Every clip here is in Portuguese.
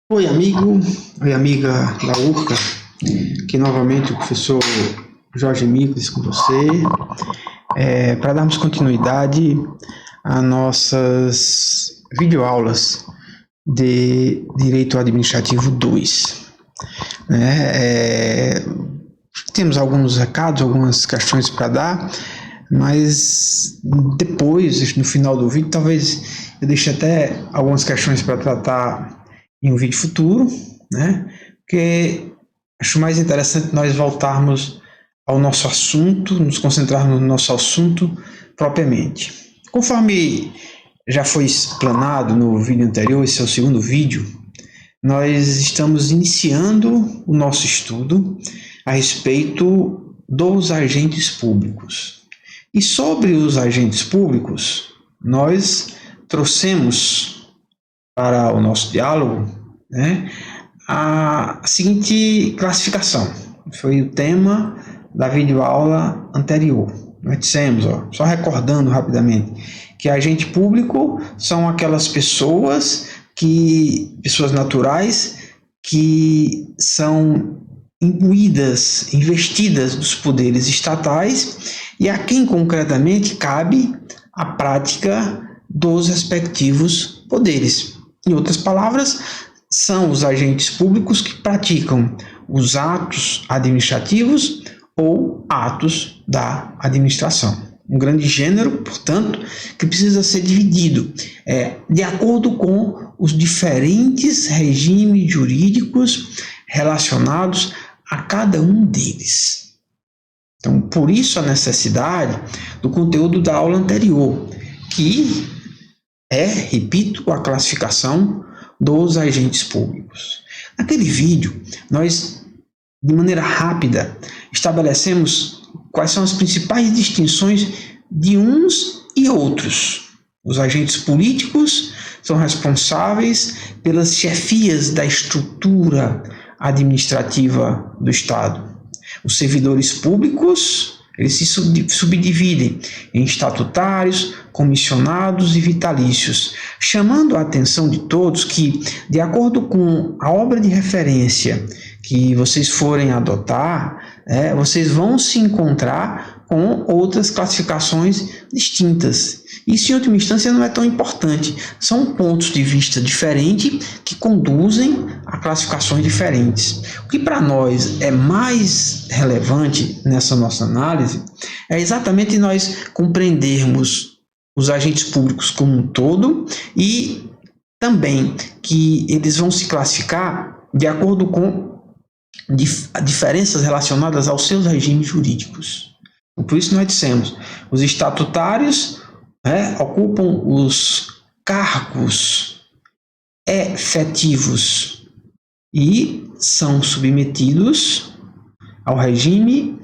Oi, amigo, oi, amiga da URCA, aqui novamente o professor Jorge Miklis com você, para darmos continuidade às nossas videoaulas de Direito Administrativo 2. Temos alguns recados, algumas questões para dar, mas depois, no final do vídeo, talvez eu deixe até algumas questões para tratar em um vídeo futuro, né? Porque acho mais interessante nós voltarmos ao nosso assunto, nos concentrarmos no nosso assunto propriamente. Conforme já foi explanado no vídeo anterior, esse é o segundo vídeo, nós estamos iniciando o nosso estudo a respeito dos agentes públicos. E sobre os agentes públicos, nós trouxemos para o nosso diálogo, né, a seguinte classificação. Foi o tema da videoaula anterior. Nós dissemos, só recordando rapidamente, que agente público são aquelas pessoas naturais, que são imbuídas, investidas dos poderes estatais e a quem concretamente cabe a prática dos respectivos poderes. Em outras palavras, são os agentes públicos que praticam os atos administrativos ou atos da administração. Um grande gênero, portanto, que precisa ser dividido de acordo com os diferentes regimes jurídicos relacionados a cada um deles. Então, por isso a necessidade do conteúdo da aula anterior, que repito, a classificação dos agentes públicos. Naquele vídeo, nós, de maneira rápida, estabelecemos quais são as principais distinções de uns e outros. Os agentes políticos são responsáveis pelas chefias da estrutura administrativa do Estado. Os servidores públicos, eles se subdividem em estatutários, comissionados e vitalícios, chamando a atenção de todos que, de acordo com a obra de referência que vocês forem adotar, vocês vão se encontrar com outras classificações distintas. Isso, em última instância, não é tão importante. São pontos de vista diferentes que conduzem a classificações diferentes. O que para nós é mais relevante nessa nossa análise é exatamente nós compreendermos os agentes públicos como um todo e também que eles vão se classificar de acordo com diferenças relacionadas aos seus regimes jurídicos. Por isso nós dissemos, os estatutários ocupam os cargos efetivos e são submetidos ao regime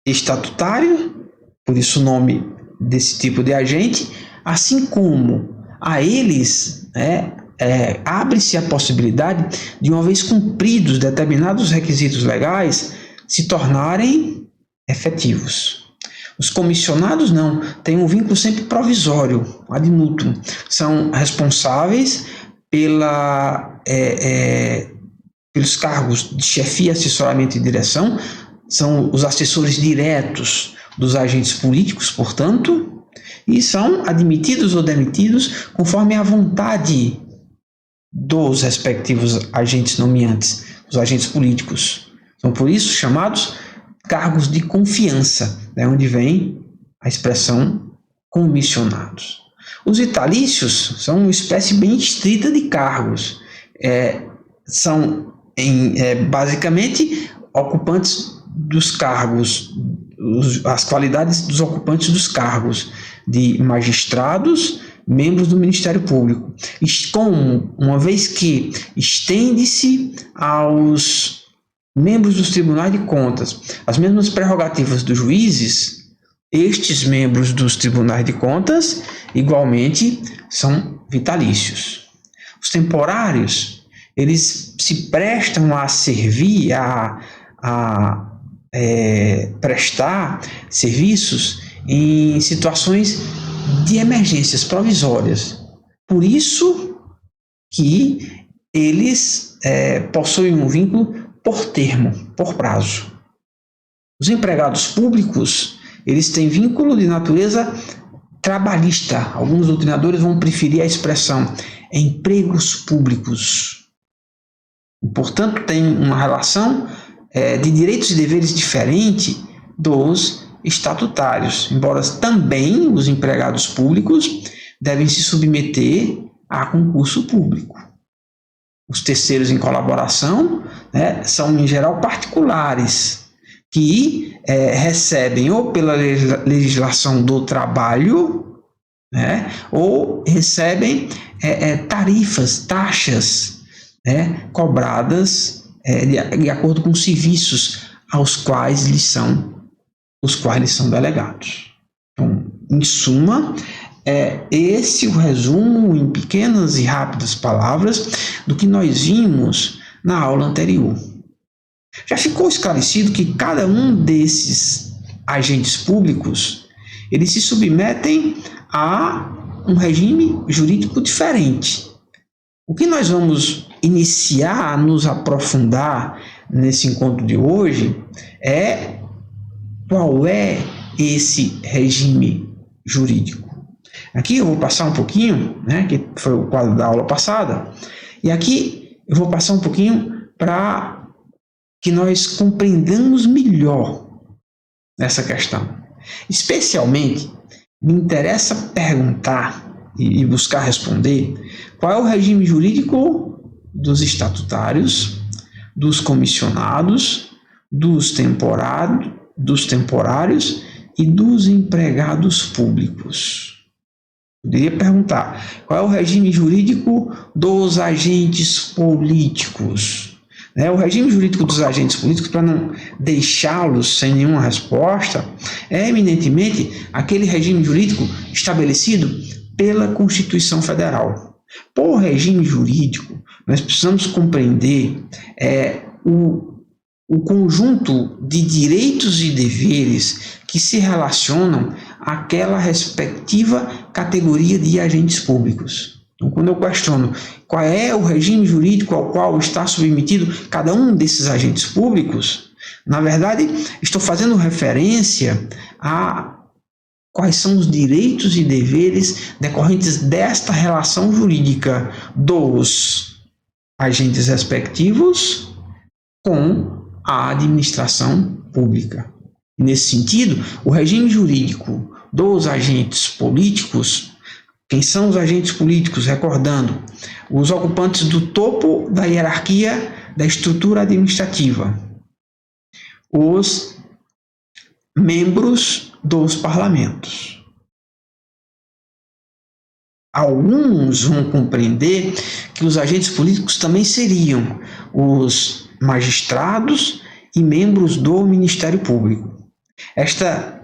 estatutário, por isso o nome desse tipo de agente, assim como a eles abre-se a possibilidade de, uma vez cumpridos determinados requisitos legais, se tornarem efetivos. Os comissionados não, têm um vínculo sempre provisório, ad nutum. São responsáveis pelos cargos de chefia, assessoramento e direção, são os assessores diretos dos agentes políticos, portanto, e são admitidos ou demitidos conforme a vontade dos respectivos agentes nomeantes, os agentes políticos. São por isso chamados cargos de confiança, é onde vem a expressão comissionados. Os vitalícios são uma espécie bem estrita de cargos. São basicamente ocupantes dos cargos, as qualidades dos ocupantes dos cargos de magistrados, membros do Ministério Público. Uma vez que estende-se aos membros dos tribunais de contas as mesmas prerrogativas dos juízes, estes membros dos tribunais de contas igualmente são vitalícios. Os temporários, eles se prestam a servir, a prestar serviços em situações de emergências provisórias. Por isso que eles possuem um vínculo por termo, por prazo. Os empregados públicos, eles têm vínculo de natureza trabalhista. Alguns doutrinadores vão preferir a expressão empregos públicos. Portanto, tem uma relação de direitos e deveres diferente dos estatutários, embora também os empregados públicos devem se submeter a concurso público. Os terceiros em colaboração, são, em geral, particulares, que recebem ou pela legislação do trabalho, ou recebem tarifas, taxas, cobradas de acordo com os serviços aos quais lhes são delegados. Então, em suma, esse é o resumo em pequenas e rápidas palavras do que nós vimos na aula anterior. Já ficou esclarecido que cada um desses agentes públicos, eles se submetem a um regime jurídico diferente. O que nós vamos iniciar a nos aprofundar nesse encontro de hoje é qual é esse regime jurídico. Aqui eu vou passar um pouquinho, que foi o quadro da aula passada, e aqui eu vou passar um pouquinho para que nós compreendamos melhor essa questão. Especialmente, me interessa perguntar e buscar responder qual é o regime jurídico dos estatutários, dos comissionados, dos temporários e dos empregados públicos. Poderia perguntar qual é o regime jurídico dos agentes políticos. O regime jurídico dos agentes políticos, para não deixá-los sem nenhuma resposta, é eminentemente aquele regime jurídico estabelecido pela Constituição Federal. Por regime jurídico, nós precisamos compreender o conjunto de direitos e deveres que se relacionam àquela respectiva categoria de agentes públicos. Então, quando eu questiono qual é o regime jurídico ao qual está submetido cada um desses agentes públicos, na verdade, estou fazendo referência a quais são os direitos e deveres decorrentes desta relação jurídica dos agentes respectivos com a administração pública. E, nesse sentido, o regime jurídico dos agentes políticos. Quem são os agentes políticos? Recordando, os ocupantes do topo da hierarquia da estrutura administrativa, os membros dos parlamentos. Alguns vão compreender que os agentes políticos também seriam os magistrados e membros do Ministério Público. Esta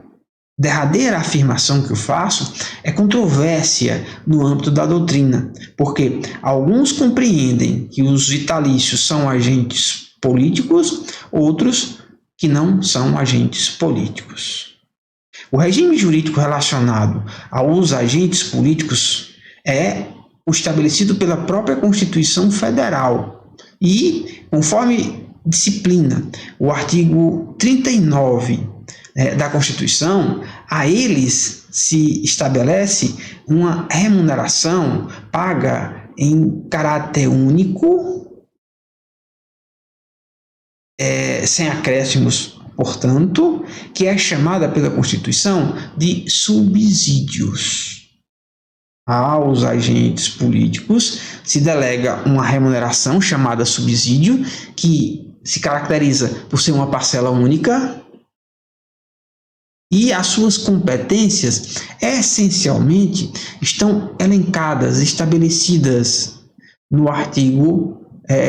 derradeira afirmação que eu faço é controvérsia no âmbito da doutrina, porque alguns compreendem que os vitalícios são agentes políticos, outros que não são agentes políticos. O regime jurídico relacionado aos agentes políticos é o estabelecido pela própria Constituição Federal e, conforme disciplina o artigo 39 da Constituição, a eles se estabelece uma remuneração paga em caráter único, sem acréscimos, portanto, que é chamada pela Constituição de subsídios. Aos agentes políticos se delega uma remuneração chamada subsídio, que se caracteriza por ser uma parcela única, e as suas competências, essencialmente, estão elencadas, estabelecidas no artigo,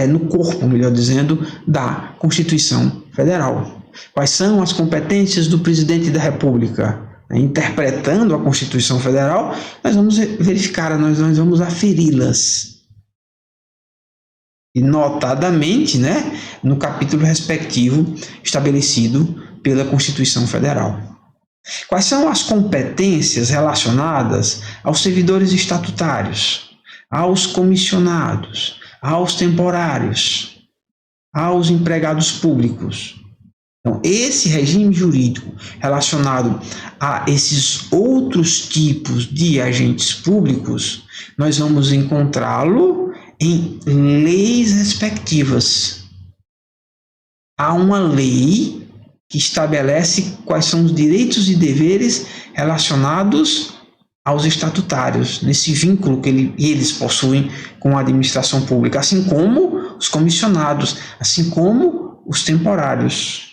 no corpo, melhor dizendo, da Constituição Federal. Quais são as competências do presidente da República? Interpretando a Constituição Federal, nós vamos verificar, nós vamos aferi-las. E, notadamente, no capítulo respectivo estabelecido pela Constituição Federal. Quais são as competências relacionadas aos servidores estatutários, aos comissionados, aos temporários, aos empregados públicos. Então, esse regime jurídico relacionado a esses outros tipos de agentes públicos, nós vamos encontrá-lo em leis respectivas. Há uma lei que estabelece quais são os direitos e deveres relacionados aos estatutários, nesse vínculo que eles possuem com a administração pública, assim como os comissionados, assim como os temporários.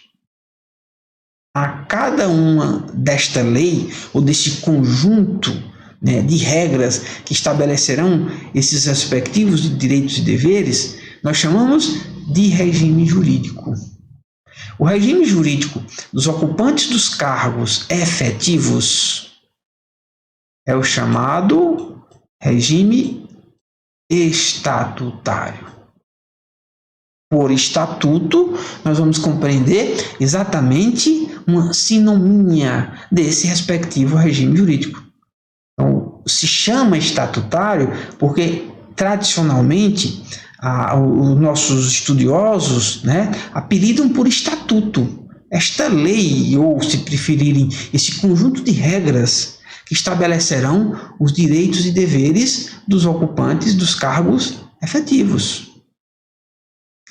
A cada uma desta lei, ou desse conjunto, né, de regras que estabelecerão esses respectivos direitos e deveres, nós chamamos de regime jurídico. O regime jurídico dos ocupantes dos cargos efetivos é o chamado regime estatutário. Por estatuto, nós vamos compreender exatamente uma sinonímia desse respectivo regime jurídico. Então, se chama estatutário porque, tradicionalmente, os nossos estudiosos, né, apelidam por estatuto esta lei, ou, se preferirem, esse conjunto de regras que estabelecerão os direitos e deveres dos ocupantes dos cargos efetivos.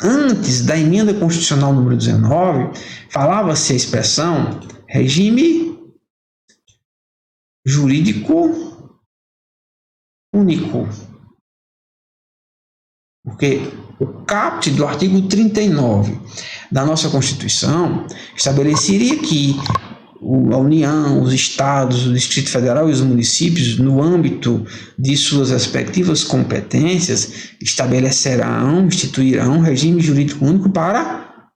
Antes da emenda constitucional número 19, falava-se a expressão regime jurídico único. Porque o caput do artigo 39 da nossa Constituição estabeleceria que a União, os estados, o Distrito Federal e os municípios, no âmbito de suas respectivas competências, instituirão um regime jurídico único para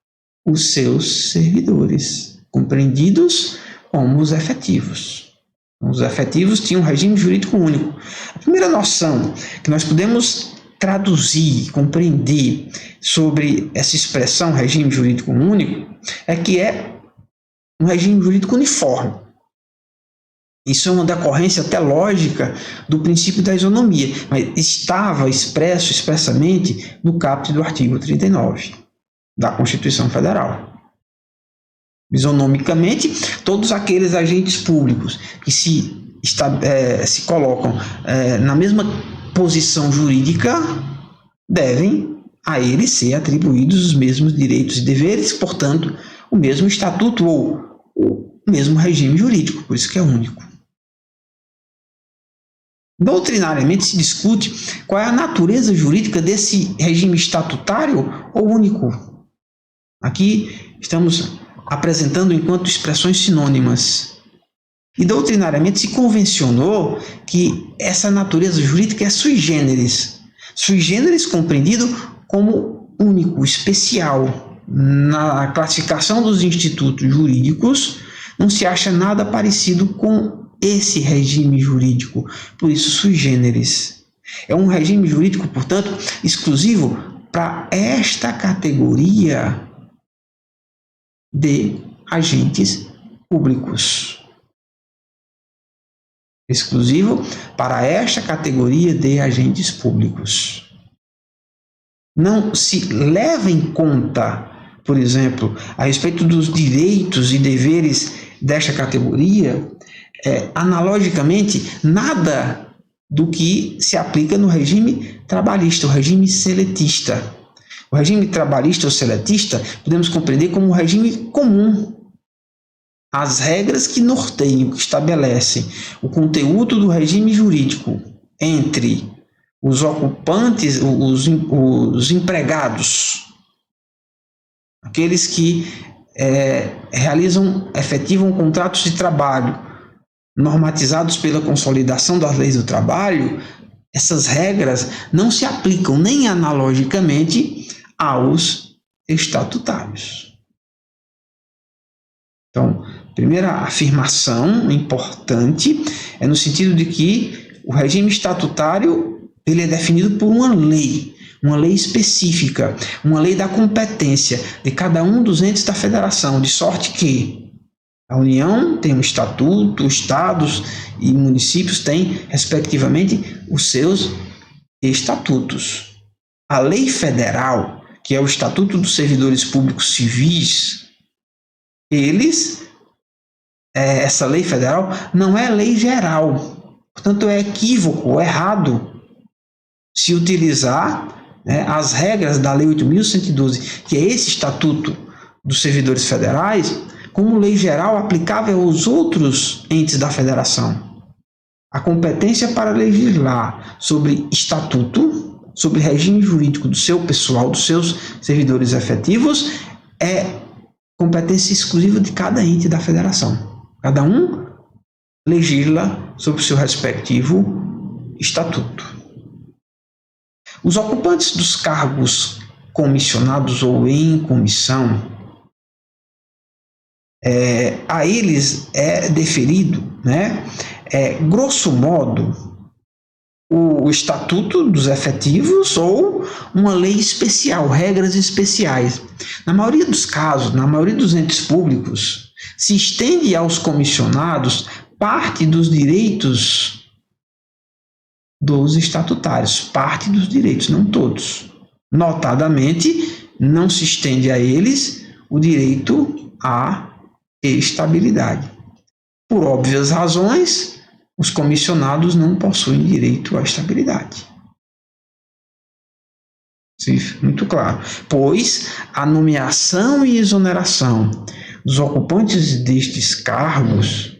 os seus servidores, compreendidos como os efetivos. Os efetivos tinham um regime jurídico único. A primeira noção que nós podemos traduzir, compreender sobre essa expressão regime jurídico único é que é um regime jurídico uniforme. Isso é uma decorrência até lógica do princípio da isonomia, mas estava expressamente no caput do artigo 39 da Constituição Federal. Isonomicamente, todos aqueles agentes públicos que se colocam na mesma posição jurídica devem a eles ser atribuídos os mesmos direitos e deveres, portanto, o mesmo estatuto ou o mesmo regime jurídico, por isso que é único. Doutrinariamente se discute qual é a natureza jurídica desse regime estatutário ou único. Aqui estamos apresentando enquanto expressões sinônimas. E doutrinariamente se convencionou que essa natureza jurídica é sui generis. Sui generis compreendido como único, especial. Na classificação dos institutos jurídicos, não se acha nada parecido com esse regime jurídico, por isso sui generis. É um regime jurídico, portanto, exclusivo para esta categoria de agentes públicos. Exclusivo para esta categoria de agentes públicos. Não se leva em conta, por exemplo, a respeito dos direitos e deveres desta categoria, analogicamente, nada do que se aplica no regime trabalhista, o regime seletista. O regime trabalhista ou seletista podemos compreender como um regime comum. As regras que norteiam, que estabelecem o conteúdo do regime jurídico entre os ocupantes, os empregados, aqueles que efetivam contratos de trabalho normatizados pela consolidação das leis do trabalho, essas regras não se aplicam nem analogicamente aos estatutários. Então, a primeira afirmação importante é no sentido de que o regime estatutário ele é definido por uma lei específica, uma lei da competência de cada um dos entes da federação, de sorte que a União tem um estatuto, os estados e municípios têm, respectivamente, os seus estatutos. A lei federal, que é o Estatuto dos Servidores Públicos Civis, essa lei federal não é lei geral. Portanto, é equívoco, errado se utilizar, né, as regras da Lei 8.112, que é esse Estatuto dos Servidores Federais, como lei geral aplicável aos outros entes da federação. A competência para legislar sobre estatuto, sobre regime jurídico do seu pessoal, dos seus servidores efetivos, é competência exclusiva de cada ente da federação. Cada um legisla sobre o seu respectivo estatuto. Os ocupantes dos cargos comissionados ou em comissão, a eles é deferido, né, grosso modo, o estatuto dos efetivos ou uma lei especial, regras especiais. Na maioria dos casos, na maioria dos entes públicos, se estende aos comissionados parte dos direitos dos estatutários, parte dos direitos, não todos. Notadamente, não se estende a eles o direito à estabilidade. Por óbvias razões, os comissionados não possuem direito à estabilidade. Sim, muito claro. Pois a nomeação e exoneração dos ocupantes destes cargos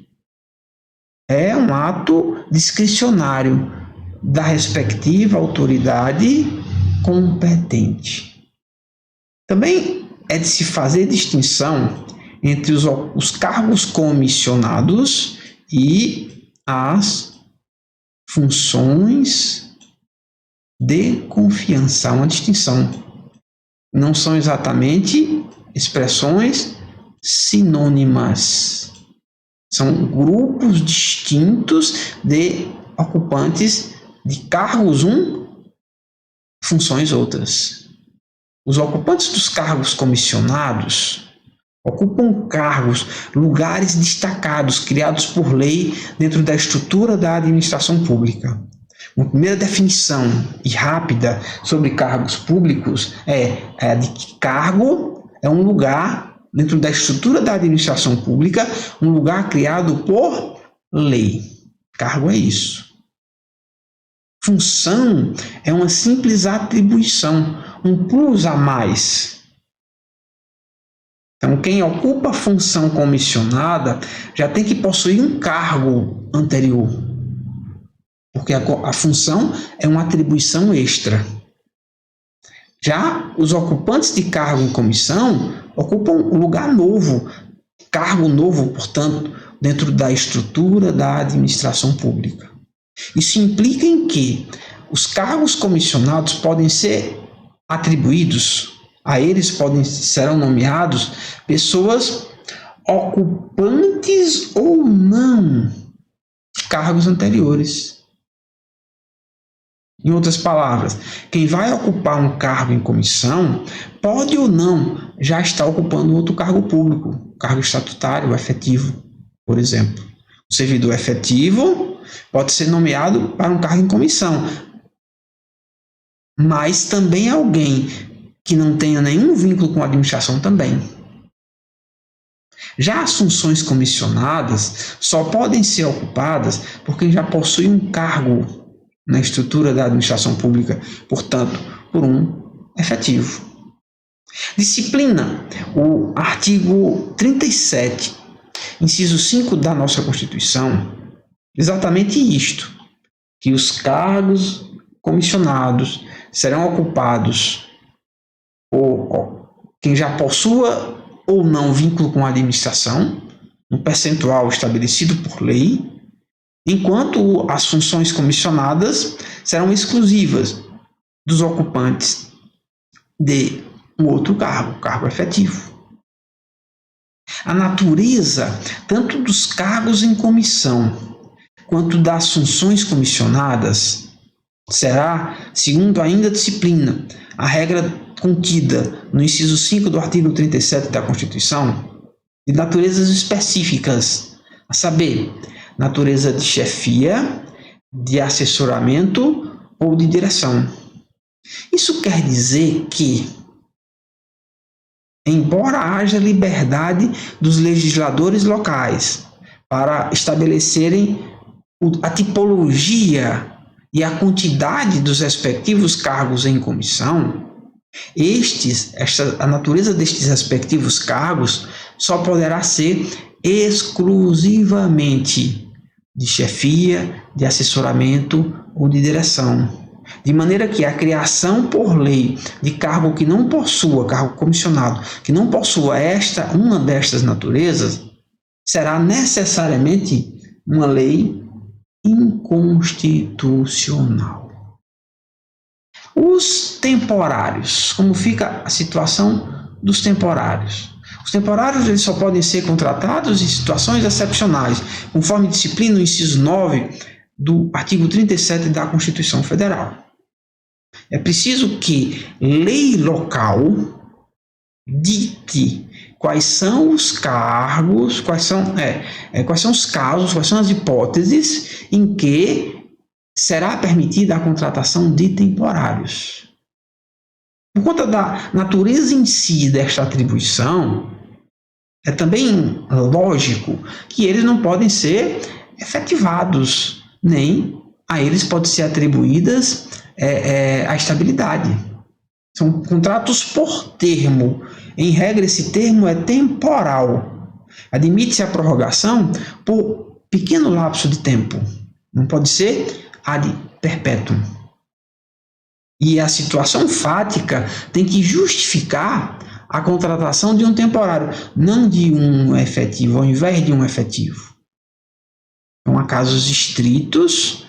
é um ato discricionário da respectiva autoridade competente. Também é de se fazer distinção entre os cargos comissionados e as funções de confiança. Há uma distinção. Não são exatamente expressões sinônimas. São grupos distintos de ocupantes de cargos funções outras. Os ocupantes dos cargos comissionados ocupam cargos, lugares destacados, criados por lei dentro da estrutura da administração pública. Uma primeira definição e rápida sobre cargos públicos é a de que cargo é um lugar dentro da estrutura da administração pública, um lugar criado por lei. Cargo é isso. Função é uma simples atribuição, um plus a mais. Então, quem ocupa a função comissionada já tem que possuir um cargo anterior, porque a função é uma atribuição extra. Já os ocupantes de cargo em comissão ocupam um lugar novo, cargo novo, portanto, dentro da estrutura da administração pública. Isso implica em que os cargos comissionados podem ser atribuídos, a eles serão nomeados pessoas ocupantes ou não de cargos anteriores. Em outras palavras, quem vai ocupar um cargo em comissão pode ou não já estar ocupando outro cargo público, cargo estatutário efetivo, por exemplo. O servidor efetivo pode ser nomeado para um cargo em comissão, mas também alguém que não tenha nenhum vínculo com a administração também. Já as funções comissionadas só podem ser ocupadas por quem já possui um cargo na estrutura da administração pública, portanto, por um efetivo. Disciplina o artigo 37, inciso 5 da nossa Constituição, exatamente isto, que os cargos comissionados serão ocupados por quem já possua ou não vínculo com a administração, um percentual estabelecido por lei, enquanto as funções comissionadas serão exclusivas dos ocupantes de um outro cargo efetivo. A natureza, tanto dos cargos em comissão, quanto das funções comissionadas, será, segundo ainda a disciplina, a regra contida no inciso 5 do artigo 37 da Constituição, de naturezas específicas, a saber, natureza de chefia, de assessoramento ou de direção. Isso quer dizer que, embora haja liberdade dos legisladores locais para estabelecerem a tipologia e a quantidade dos respectivos cargos em comissão, a natureza destes respectivos cargos só poderá ser exclusivamente de chefia, de assessoramento ou de direção. De maneira que a criação por lei de cargo que não possua, cargo comissionado, que não possua uma destas naturezas, será necessariamente uma lei inconstitucional. Os temporários, como fica a situação dos temporários? Os temporários eles só podem ser contratados em situações excepcionais, conforme disciplina no inciso 9 do artigo 37 da Constituição Federal. É preciso que lei local dite quais são os cargos, quais são os casos, quais são as hipóteses em que será permitida a contratação de temporários. Por conta da natureza em si desta atribuição, é também lógico que eles não podem ser efetivados, nem a eles pode ser atribuídas a estabilidade. São contratos por termo. Em regra, esse termo é temporal. Admite-se a prorrogação por pequeno lapso de tempo. Não pode ser ad perpetuum. E a situação fática tem que justificar a contratação de um temporário, não de um efetivo, ao invés de um efetivo. Então, há casos estritos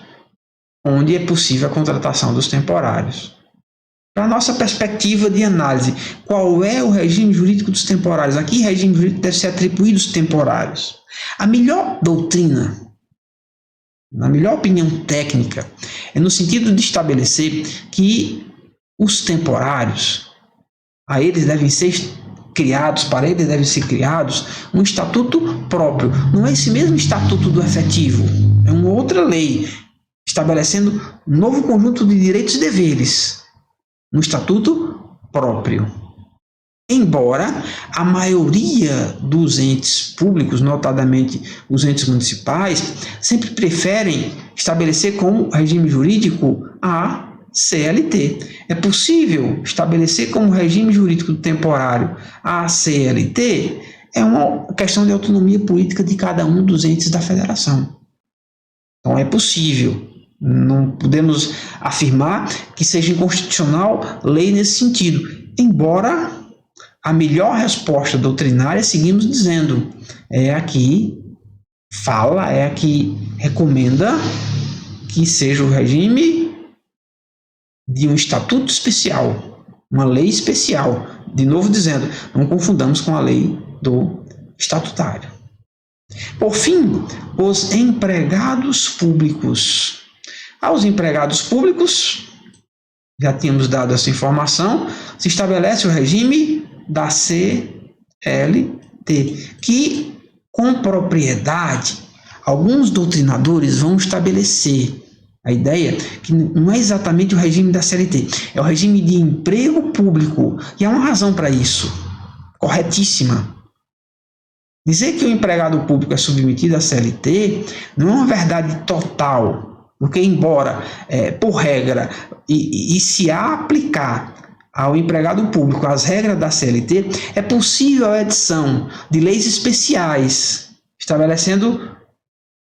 onde é possível a contratação dos temporários. Para a nossa perspectiva de análise, qual é o regime jurídico dos temporários? A que regime jurídico deve ser atribuído aos temporários? A melhor doutrina, na melhor opinião técnica, é no sentido de estabelecer que os temporários, para eles devem ser criados um estatuto próprio. Não é esse mesmo estatuto do efetivo, é uma outra lei, estabelecendo um novo conjunto de direitos e deveres, um estatuto próprio. Embora a maioria dos entes públicos, notadamente os entes municipais, sempre preferem estabelecer como regime jurídico a CLT. É possível estabelecer como regime jurídico temporário a CLT? É uma questão de autonomia política de cada um dos entes da federação. Então é possível. Não podemos afirmar que seja inconstitucional lei nesse sentido, embora a melhor resposta doutrinária, seguimos dizendo, é a que recomenda que seja o regime de um estatuto especial, uma lei especial. De novo dizendo, não confundamos com a lei do estatutário. Por fim, os empregados públicos. Aos empregados públicos, já tínhamos dado essa informação, se estabelece o regime da CLT, que, com propriedade, alguns doutrinadores vão estabelecer a ideia que não é exatamente o regime da CLT, é o regime de emprego público, e há uma razão para isso, corretíssima. Dizer que o empregado público é submetido à CLT não é uma verdade total, porque embora, por regra, e se aplicar ao empregado público as regras da CLT, é possível a edição de leis especiais, estabelecendo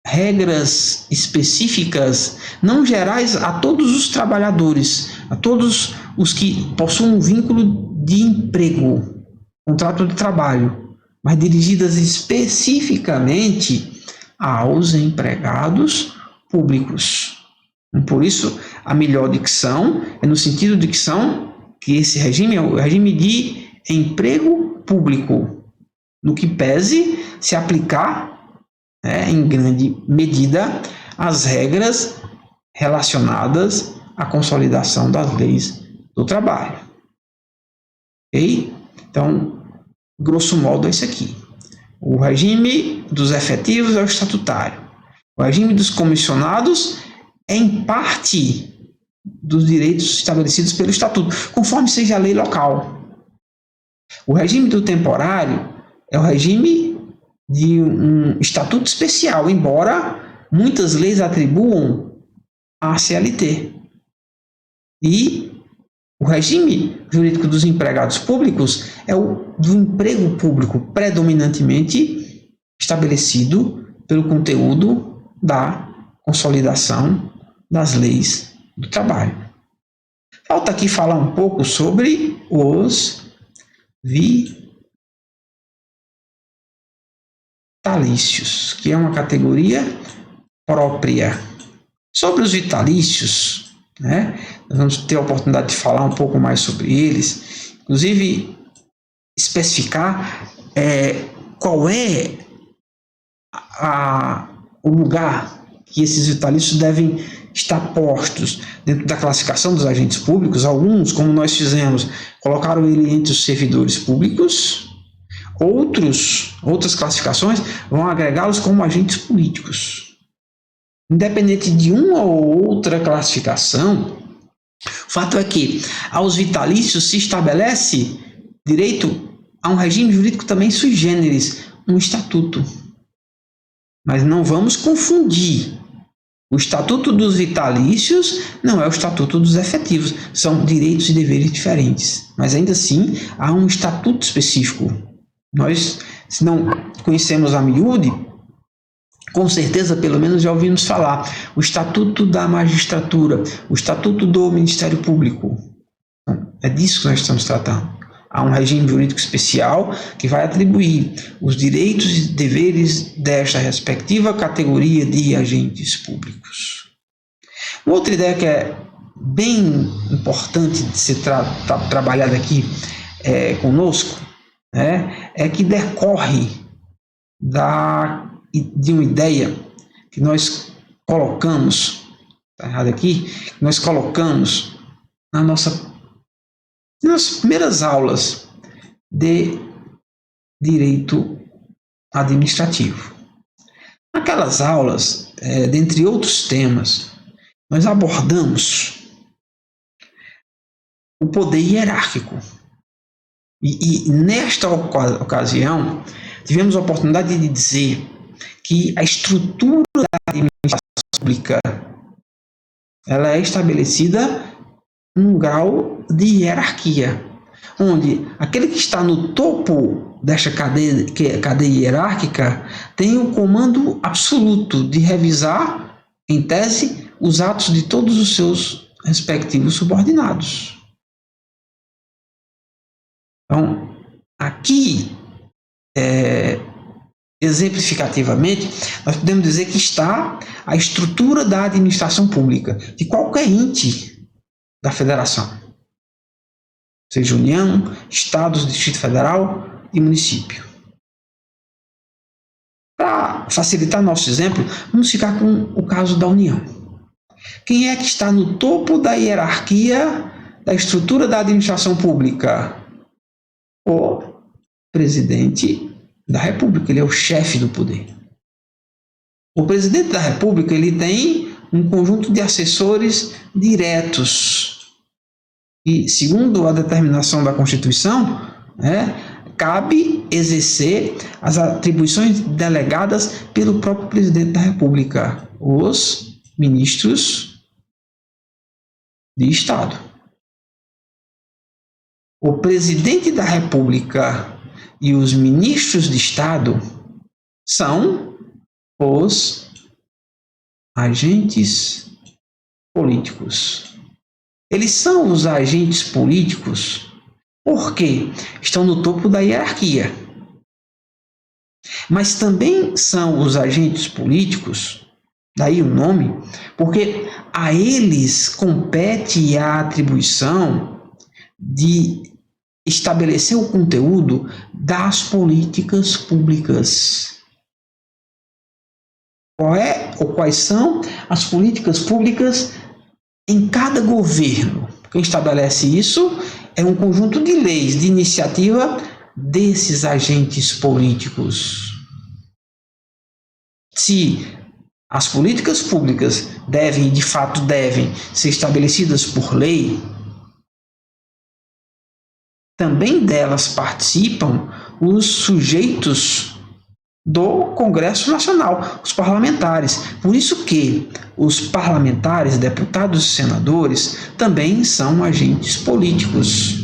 regras específicas, não gerais, a todos os trabalhadores, a todos os que possuem um vínculo de emprego, contrato de trabalho, mas dirigidas especificamente aos empregados públicos. Por isso, a melhor dicção é no sentido de que esse regime é o regime de emprego público, no que pese se aplicar, em grande medida, as regras relacionadas à consolidação das leis do trabalho. Ok? Então, grosso modo, é isso aqui. O regime dos efetivos é o estatutário. O regime dos comissionados é, em parte, dos direitos estabelecidos pelo Estatuto, conforme seja a lei local. O regime do temporário é o regime de um estatuto especial, embora muitas leis atribuam à CLT. E o regime jurídico dos empregados públicos é o do emprego público, predominantemente estabelecido pelo conteúdo da consolidação das leis do trabalho. Falta aqui falar um pouco sobre os vitalícios, que é uma categoria própria. Sobre os vitalícios, né, nós vamos ter a oportunidade de falar um pouco mais sobre eles, inclusive especificar qual é o lugar que esses vitalícios devem estar postos dentro da classificação dos agentes públicos. Alguns, como nós fizemos, colocaram ele entre os servidores públicos. Outras classificações vão agregá-los como agentes políticos. Independente de uma ou outra classificação, o fato é que aos vitalícios se estabelece direito a um regime jurídico também sui generis, um estatuto. Mas não vamos confundir. O Estatuto dos Vitalícios não é o Estatuto dos Efetivos. São direitos e deveres diferentes. Mas ainda assim, há um estatuto específico. Nós, se não conhecemos a miúde, com certeza, pelo menos, já ouvimos falar. O Estatuto da Magistratura, o Estatuto do Ministério Público. É disso que nós estamos tratando. Há um regime jurídico especial que vai atribuir os direitos e deveres desta respectiva categoria de agentes públicos. Uma outra ideia que é bem importante de ser trabalhada aqui conosco, né, é que decorre de uma ideia que nós colocamos, está errado aqui, que nós colocamos nas primeiras aulas de direito administrativo. Naquelas aulas, dentre outros temas, nós abordamos o poder hierárquico. E nesta ocasião, tivemos a oportunidade de dizer que a estrutura da administração pública ela é estabelecida num grau de hierarquia, onde aquele que está no topo desta cadeia hierárquica tem o comando absoluto de revisar, em tese, os atos de todos os seus respectivos subordinados. Então, aqui, exemplificativamente, nós podemos dizer que está a estrutura da administração pública, de qualquer ente da federação, seja União, Estados, Distrito Federal e município. Para facilitar nosso exemplo, vamos ficar com o caso da União. Quem é que está no topo da hierarquia da estrutura da administração pública? O presidente da República, ele é o chefe do poder. O presidente da República, ele tem um conjunto de assessores diretos. E, segundo a determinação da Constituição, cabe exercer as atribuições delegadas pelo próprio presidente da República, os ministros de Estado. O presidente da República e os ministros de Estado são os agentes políticos. Eles são os agentes políticos porque estão no topo da hierarquia. Mas também são os agentes políticos, daí o nome, porque a eles compete a atribuição de estabelecer o conteúdo das políticas públicas. Quais são as políticas públicas em cada governo? Quem estabelece isso é um conjunto de leis de iniciativa desses agentes políticos. Se as políticas públicas devem, de fato devem, ser estabelecidas por lei, também delas participam os sujeitos do Congresso Nacional, os parlamentares. Por isso que os parlamentares, deputados e senadores também são agentes políticos.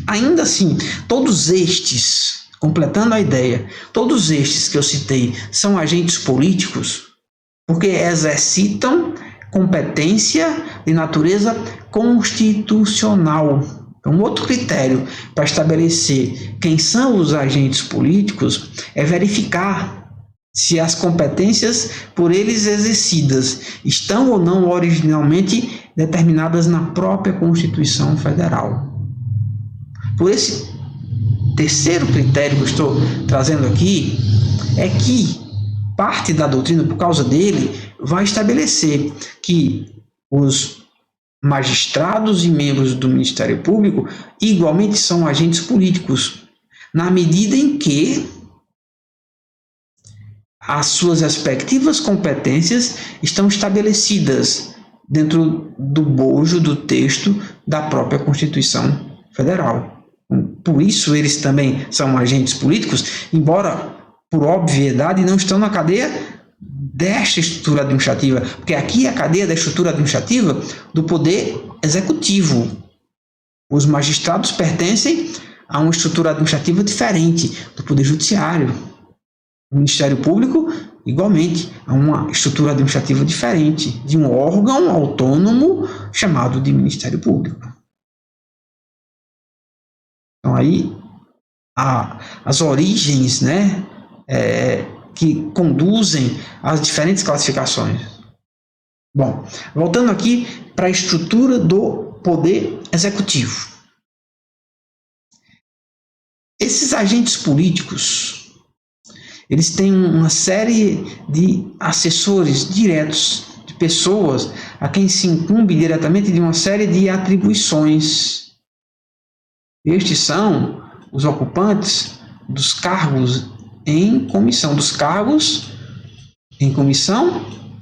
Ainda assim, todos estes, completando a ideia, todos estes que eu citei são agentes políticos porque exercitam competência de natureza constitucional. Um outro critério para estabelecer quem são os agentes políticos é verificar se as competências por eles exercidas estão ou não originalmente determinadas na própria Constituição Federal. Por esse terceiro critério que eu estou trazendo aqui, é que parte da doutrina, por causa dele, vai estabelecer que os magistrados e membros do Ministério Público igualmente são agentes políticos, na medida em que as suas respectivas competências estão estabelecidas dentro do bojo do texto da própria Constituição Federal. Por isso eles também são agentes políticos, embora, por obviedade, não estão na cadeia desta estrutura administrativa, porque aqui é a cadeia da estrutura administrativa do poder executivo. Os magistrados pertencem a uma estrutura administrativa diferente do poder judiciário. O Ministério Público, igualmente, a uma estrutura administrativa diferente de um órgão autônomo chamado de Ministério Público. Então aí as origens, que conduzem às diferentes classificações. Bom, voltando aqui para a estrutura do poder executivo. Esses agentes políticos, eles têm uma série de assessores diretos, de pessoas a quem se incumbe diretamente de uma série de atribuições. Estes são os ocupantes dos cargos em comissão,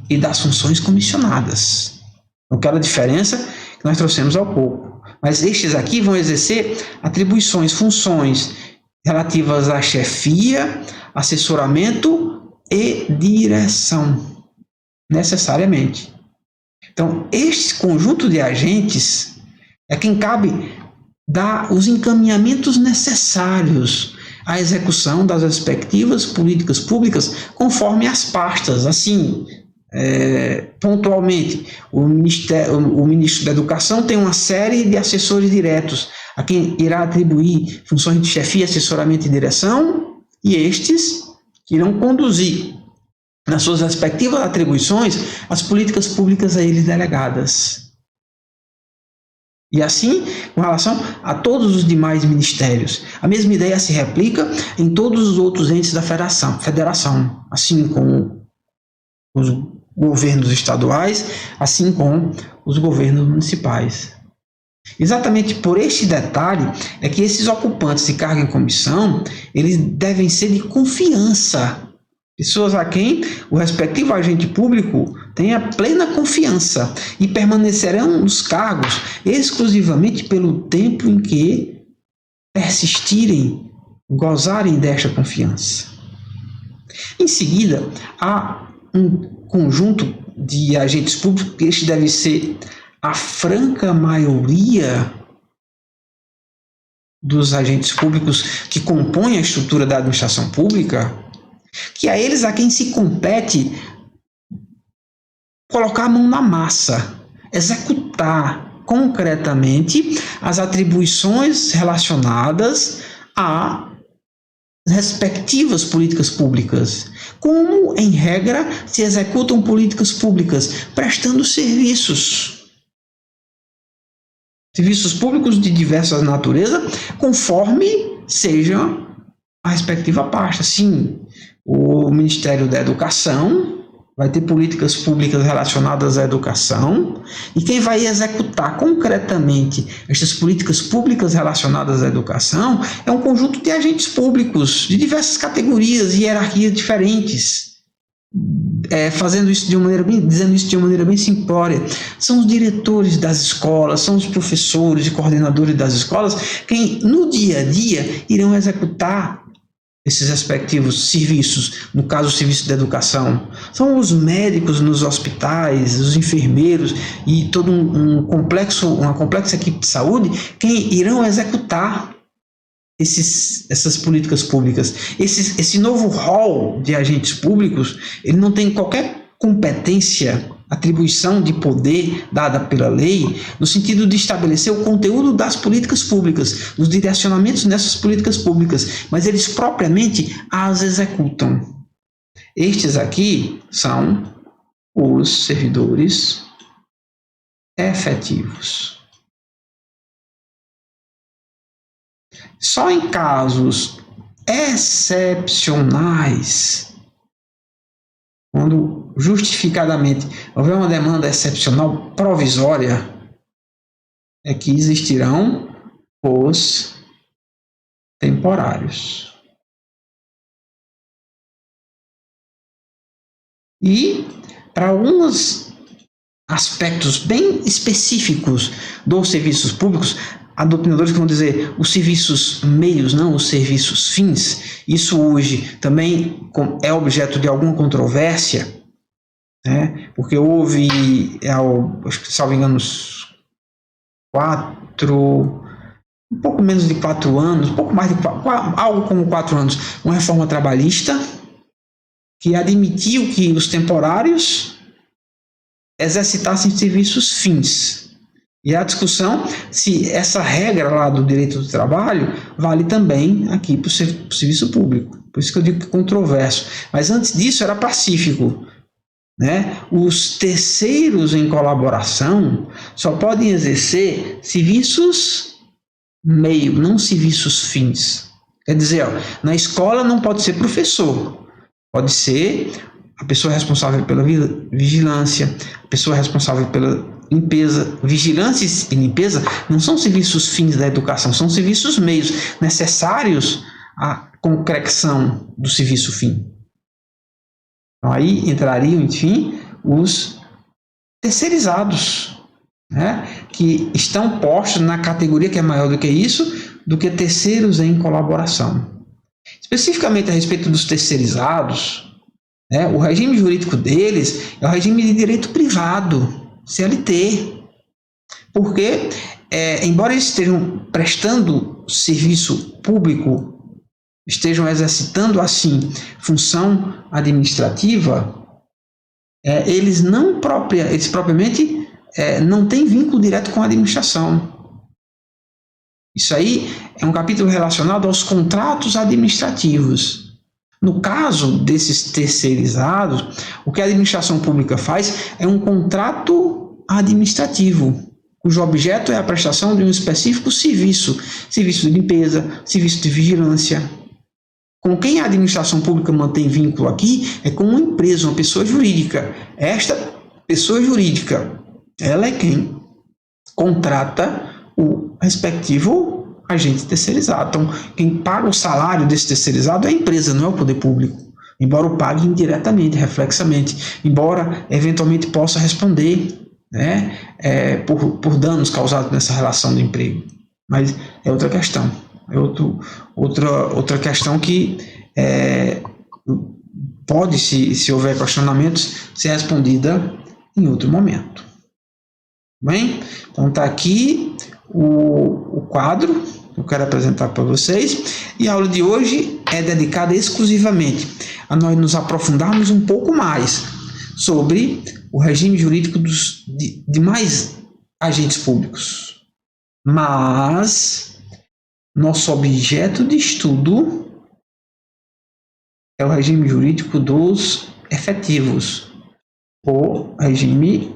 e das funções comissionadas. Aquela diferença que nós trouxemos há pouco. Mas estes aqui vão exercer atribuições, funções relativas à chefia, assessoramento e direção, necessariamente. Então, este conjunto de agentes é quem cabe dar os encaminhamentos necessários à execução das respectivas políticas públicas conforme as pastas. Assim, pontualmente, o ministro da Educação tem uma série de assessores diretos a quem irá atribuir funções de chefia, assessoramento e direção, e estes que irão conduzir nas suas respectivas atribuições as políticas públicas a eles delegadas. E assim, com relação a todos os demais ministérios, a mesma ideia se replica em todos os outros entes da federação, assim como os governos estaduais, assim como os governos municipais. Exatamente por este detalhe é que esses ocupantes de cargo em comissão, eles devem ser de confiança, pessoas a quem o respectivo agente público tenha plena confiança e permanecerão nos cargos exclusivamente pelo tempo em que persistirem, gozarem desta confiança. Em seguida, há um conjunto de agentes públicos, que este deve ser a franca maioria dos agentes públicos que compõem a estrutura da administração pública, que a eles a quem se compete colocar a mão na massa, executar concretamente as atribuições relacionadas a respectivas políticas públicas. Como, em regra, se executam políticas públicas? Prestando serviços públicos de diversas natureza, conforme seja a respectiva pasta. Sim, o Ministério da Educação vai ter políticas públicas relacionadas à educação, e quem vai executar concretamente estas políticas públicas relacionadas à educação é um conjunto de agentes públicos de diversas categorias e hierarquias diferentes, fazendo isso de uma maneira dizendo isso de uma maneira bem simplória, são os diretores das escolas, são os professores e coordenadores das escolas quem no dia a dia irão executar esses respectivos serviços, no caso o serviço de educação. São os médicos nos hospitais, os enfermeiros e todo uma complexa equipe de saúde quem irão executar essas políticas públicas. Esse novo rol de agentes públicos, ele não tem qualquer competência, atribuição de poder dada pela lei, no sentido de estabelecer o conteúdo das políticas públicas, os direcionamentos nessas políticas públicas, mas eles propriamente as executam. Estes aqui são os servidores efetivos. Só em casos excepcionais, quando justificadamente houver uma demanda excepcional provisória, é que existirão os temporários. E para alguns aspectos bem específicos dos serviços públicos, há doutrinadores que vão dizer os serviços meios, não os serviços fins. Isso hoje também é objeto de alguma controvérsia, né? Porque houve, acho que, salvo engano, um pouco menos de 4 anos, um pouco mais de algo como 4 anos, uma reforma trabalhista que admitiu que os temporários exercitassem serviços fins. E a discussão se essa regra lá do direito do trabalho vale também aqui para o serviço público. Por isso que eu digo que é controverso. Mas antes disso era pacífico, né? Os terceiros em colaboração só podem exercer serviços meio, não serviços fins. Quer dizer, na escola não pode ser professor, pode ser a pessoa responsável pela vigilância, a pessoa responsável pela limpeza. Vigilância e limpeza não são serviços fins da educação, são serviços meios necessários à concreção do serviço fim. Então, aí entrariam, enfim, os terceirizados, né, que estão postos na categoria que é maior do que isso, do que terceiros em colaboração. Especificamente a respeito dos terceirizados, né, o regime jurídico deles é o regime de direito privado, CLT, porque, embora eles estejam prestando serviço público, estejam exercitando, assim, função administrativa, eles propriamente não têm vínculo direto com a administração. Isso aí é um capítulo relacionado aos contratos administrativos. No caso desses terceirizados, o que a administração pública faz é um contrato administrativo, cujo objeto é a prestação de um específico serviço de limpeza, serviço de vigilância. Com quem a administração pública mantém vínculo aqui é com uma empresa, uma pessoa jurídica. Esta pessoa jurídica, ela é quem contrata o respectivo agente terceirizado. Então, quem paga o salário desse terceirizado é a empresa, não é o poder público. Embora o pague indiretamente, reflexamente, embora eventualmente possa responder, né, por danos causados nessa relação de emprego. Mas é outra questão. É outra questão que pode, se houver questionamentos, ser respondida em outro momento. Bem, então está aqui o quadro que eu quero apresentar para vocês, e a aula de hoje é dedicada exclusivamente a nós nos aprofundarmos um pouco mais sobre o regime jurídico dos demais agentes públicos. Mas nosso objeto de estudo é o regime jurídico dos efetivos, o regime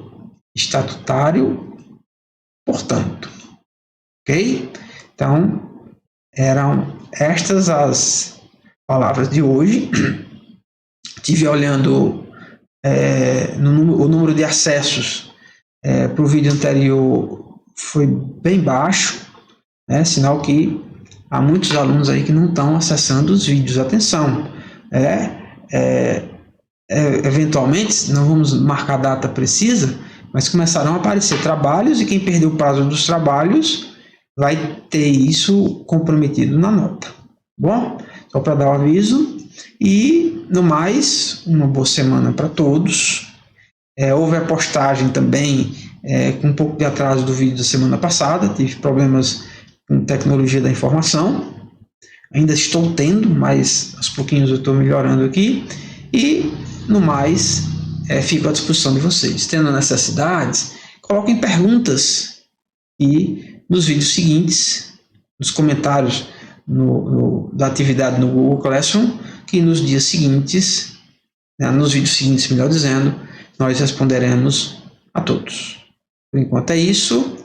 estatutário, portanto. Ok? Então, eram estas as palavras de hoje. Estive olhando o número de acessos para o vídeo anterior foi bem baixo, né? Sinal que há muitos alunos aí que não estão acessando os vídeos. Atenção, eventualmente, não vamos marcar data precisa, mas começarão a aparecer trabalhos e quem perdeu o prazo dos trabalhos vai ter isso comprometido na nota. Bom, só para dar o aviso. E, no mais, uma boa semana para todos. Houve a postagem também com um pouco de atraso do vídeo da semana passada, tive problemas com tecnologia da informação. Ainda estou tendo, mas aos pouquinhos eu estou melhorando aqui. E, no mais, fico à disposição de vocês. Tendo necessidades, coloquem perguntas e nos vídeos seguintes, nos comentários da atividade no Google Classroom, que nos dias seguintes, nos vídeos seguintes, melhor dizendo, nós responderemos a todos. Por enquanto é isso.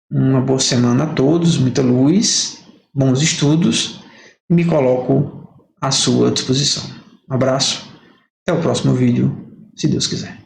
Uma boa semana a todos, muita luz, bons estudos. Me coloco à sua disposição. Um abraço, até o próximo vídeo, se Deus quiser.